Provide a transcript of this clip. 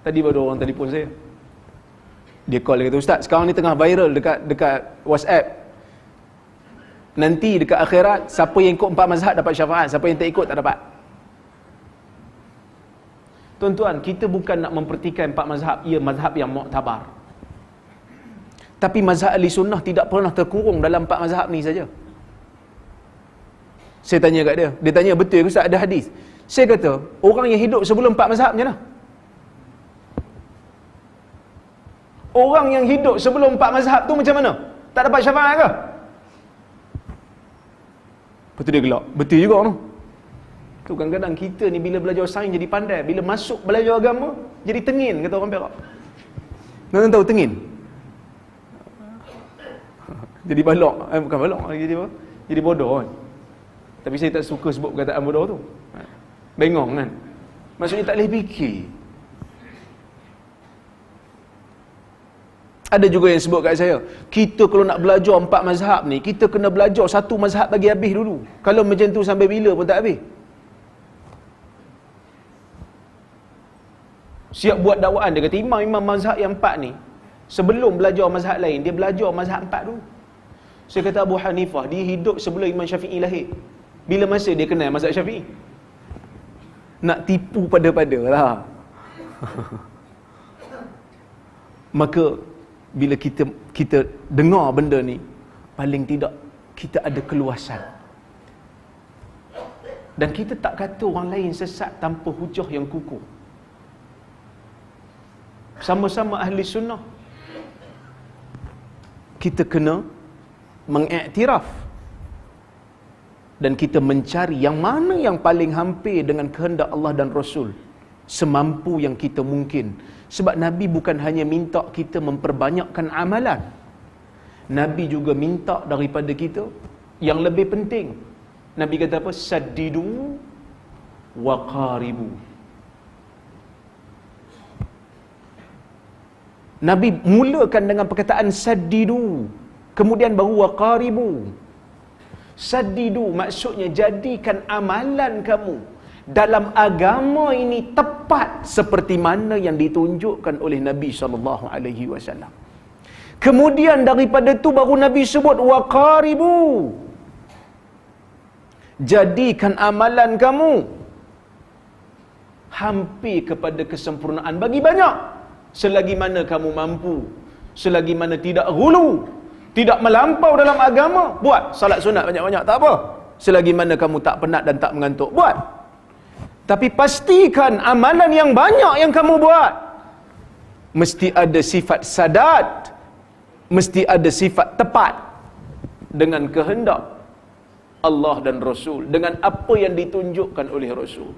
Tadi baru orang telefon saya. Dia call, dia kata, "Ustaz, sekarang ni tengah viral dekat WhatsApp. Nanti dekat akhirat, siapa yang ikut 4 mazhab dapat syafaat, siapa yang tak ikut tak dapat." Tuan-tuan, kita bukan nak mempertikaikan 4 mazhab, ia mazhab yang muktabar. Tapi mazhab ahli sunnah tidak pernah terkurung dalam 4 mazhab ni saja. Saya tanya kat dia, dia tanya, "Betul ke Ustaz ada hadis?" Saya kata, orang yang hidup sebelum 4 mazhab macam mana? Orang yang hidup sebelum 4 mazhab tu macam mana? Tak dapat syafaat ke? Lepas tu dia gelak, betul juga tu. Tu kadang-kadang kita ni bila belajar sains jadi pandai, bila masuk belajar agama jadi tengin, kata orang Perak. Tuan tahu tengin? Jadi balok, bukan balok, jadi apa? Jadi bodoh kan. Tapi saya tak suka sebut perkataan bodoh tu. Bengong kan. Maksudnya tak boleh fikir. Ada juga yang sebut kat saya, kita kalau nak belajar 4 mazhab ni, kita kena belajar satu mazhab bagi habis dulu. Kalau macam tu sampai bila pun tak habis. Siap buat dakwaan, dia kata imam-imam mazhab yang 4 ni, sebelum belajar mazhab lain, dia belajar mazhab 4 dulu. Saya kata Abu Hanifah, dia hidup sebelum Imam Syafi'i lahir. Bila masa dia kenal mazhab Syafi'i? Nak tipu pada-pada lah. Maka bila kita dengar benda ni, paling tidak kita ada keluasan. Dan kita tak kata orang lain sesat tanpa hujah yang kukuh. Sama-sama ahli sunnah, kita kena mengiktiraf dan kita mencari yang mana yang paling hampir dengan kehendak Allah dan Rasul semampu yang kita mungkin. Sebab Nabi bukan hanya minta kita memperbanyakkan amalan, Nabi juga minta daripada kita yang lebih penting. Nabi kata apa? Saddidu wa qaribu. Nabi mulakan dengan perkataan saddidu, kemudian baru wa qaribu. Saddidu maksudnya jadikan amalan kamu dalam agama ini tepat seperti mana yang ditunjukkan oleh Nabi SAW. Kemudian daripada itu baru Nabi sebut waqaribu, jadikan amalan kamu hampir kepada kesempurnaan, bagi banyak selagi mana kamu mampu, selagi mana tidak ghulu, tidak melampau dalam agama, buat salat sunat banyak-banyak, tak apa. Selagi mana kamu tak penat dan tak mengantuk, buat. Tapi pastikan amalan yang banyak yang kamu buat mesti ada sifat sadat, mesti ada sifat tepat dengan kehendak Allah dan Rasul, dengan apa yang ditunjukkan oleh Rasul.